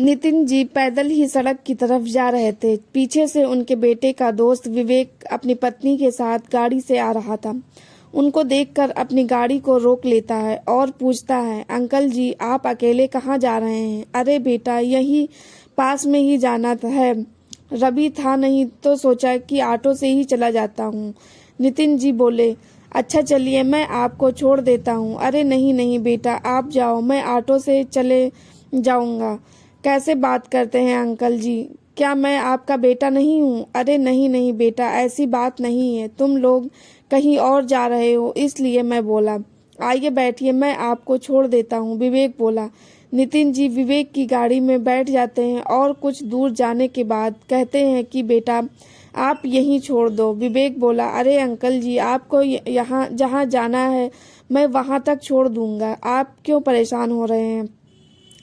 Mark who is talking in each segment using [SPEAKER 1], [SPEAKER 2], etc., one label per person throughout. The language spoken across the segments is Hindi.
[SPEAKER 1] नितिन जी पैदल ही सड़क की तरफ जा रहे थे। पीछे से उनके बेटे का दोस्त विवेक अपनी पत्नी के साथ गाड़ी से आ रहा था। उनको देखकर अपनी गाड़ी को रोक लेता है और पूछता है, अंकल जी आप अकेले कहाँ जा रहे हैं? अरे बेटा यही पास में ही जाना है, रवि था नहीं तो सोचा कि ऑटो से ही चला जाता हूँ। नितिन जी बोले, अच्छा चलिए मैं आपको छोड़ देता हूँ। अरे नहीं नहीं बेटा आप जाओ, मैं ऑटो से चले जाऊँगा। कैसे बात करते हैं अंकल जी, क्या मैं आपका बेटा नहीं हूँ? अरे नहीं नहीं बेटा ऐसी बात नहीं है, तुम लोग कहीं और जा रहे हो इसलिए मैं बोला। आइए बैठिए मैं आपको छोड़ देता हूँ, विवेक बोला। नितिन जी विवेक की गाड़ी में बैठ जाते हैं और कुछ दूर जाने के बाद कहते हैं कि बेटा आप यहीं छोड़ दो। विवेक बोला, अरे अंकल जी आपको यहाँ जहाँ जाना है मैं वहाँ तक छोड़ दूंगा, आप क्यों परेशान हो रहे हैं?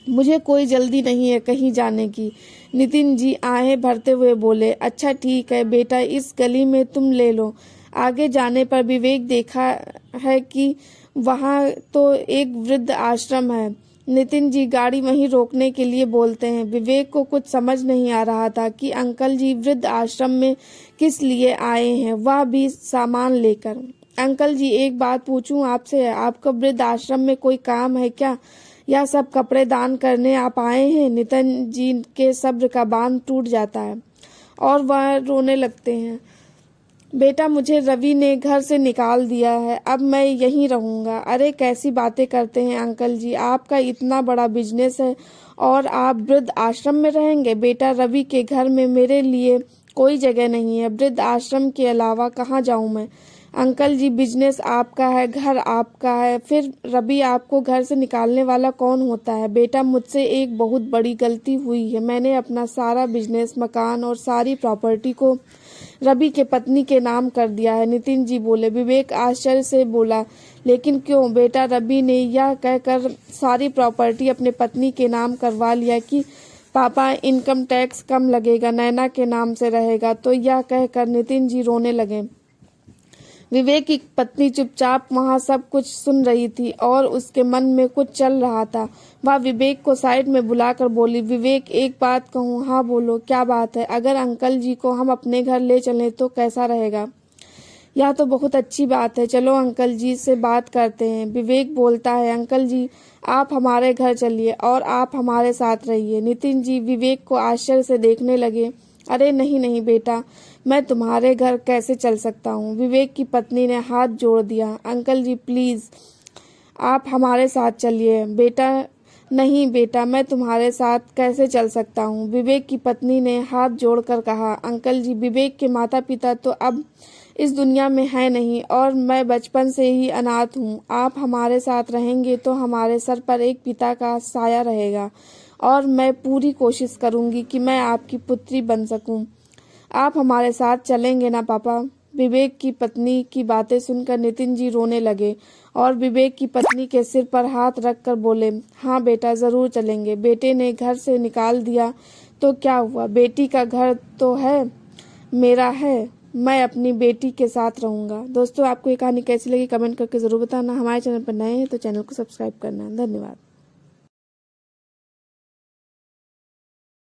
[SPEAKER 1] मुझे कोई जल्दी नहीं है कहीं जाने की। नितिन जी आहें भरते हुए बोले, अच्छा ठीक है बेटा इस गली में तुम ले लो। आगे जाने पर विवेक देखा है कि वहाँ तो एक वृद्ध आश्रम है। नितिन जी गाड़ी वहीं रोकने के लिए बोलते हैं। विवेक को कुछ समझ नहीं आ रहा था कि अंकल जी वृद्ध आश्रम में किस लिए आए हैं, वह भी सामान लेकर। अंकल जी एक बात पूछूं आपसे, आपको वृद्ध आश्रम में कोई काम है क्या, या सब कपड़े दान करने आप आए हैं? नितिन जी के सब्र का बांध टूट जाता है और वह रोने लगते हैं। बेटा मुझे रवि ने घर से निकाल दिया है, अब मैं यहीं रहूंगा। अरे कैसी बातें करते हैं अंकल जी, आपका इतना बड़ा बिजनेस है और आप वृद्ध आश्रम में रहेंगे? बेटा रवि के घर में मेरे लिए कोई जगह नहीं है, वृद्ध आश्रम के अलावा कहाँ जाऊं मैं? अंकल जी बिजनेस आपका है, घर आपका है, फिर रवि आपको घर से निकालने वाला कौन होता है? बेटा मुझसे एक बहुत बड़ी गलती हुई है, मैंने अपना सारा बिजनेस, मकान और सारी प्रॉपर्टी को रवि के पत्नी के नाम कर दिया है। नितिन जी बोले। विवेक आश्चर्य से बोला, लेकिन क्यों? बेटा रवि ने यह कहकर सारी प्रॉपर्टी अपने पत्नी के नाम करवा लिया कि पापा इनकम टैक्स कम लगेगा, नैना के नाम से रहेगा। तो यह कहकर नितिन जी रोने लगे। विवेक की पत्नी चुपचाप वहां सब कुछ सुन रही थी और उसके मन में कुछ चल रहा था। वह विवेक को साइड में बुलाकर बोली, विवेक एक बात कहूँ? हाँ बोलो, क्या बात है? अगर अंकल जी को हम अपने घर ले चलें तो कैसा रहेगा? यह तो बहुत अच्छी बात है, चलो अंकल जी से बात करते हैं। विवेक बोलता है, अंकल जी आप हमारे घर चलिए और आप हमारे साथ रहिए। नितिन जी विवेक को आश्चर्य से देखने लगे। अरे नहीं नहीं बेटा, मैं तुम्हारे घर कैसे चल सकता हूँ? विवेक की पत्नी ने हाथ जोड़ दिया। अंकल जी प्लीज आप हमारे साथ चलिए। बेटा नहीं बेटा, मैं तुम्हारे साथ कैसे चल सकता हूँ? विवेक की पत्नी ने हाथ जोड़कर कहा। अंकल जी विवेक के माता पिता तो अब इस दुनिया में है नहीं और मैं बचपन से ही अनाथ हूँ। आप हमारे साथ रहेंगे तो हमारे सर पर एक पिता का साया रहेगा और मैं पूरी कोशिश करूँगी कि मैं आपकी पुत्री बन सकूँ। आप हमारे साथ चलेंगे ना पापा? विवेक की पत्नी की बातें सुनकर नितिन जी रोने लगे और विवेक की पत्नी के सिर पर हाथ रखकर बोले, हाँ बेटा जरूर चलेंगे। बेटे ने घर से निकाल दिया तो क्या हुआ, बेटी का घर तो है, मेरा है, मैं अपनी बेटी के साथ रहूंगा। दोस्तों आपको ये कहानी कैसी लगी कमेंट करके जरूर बताना। हमारे चैनल पर नए हैं तो चैनल को सब्सक्राइब करना। धन्यवाद।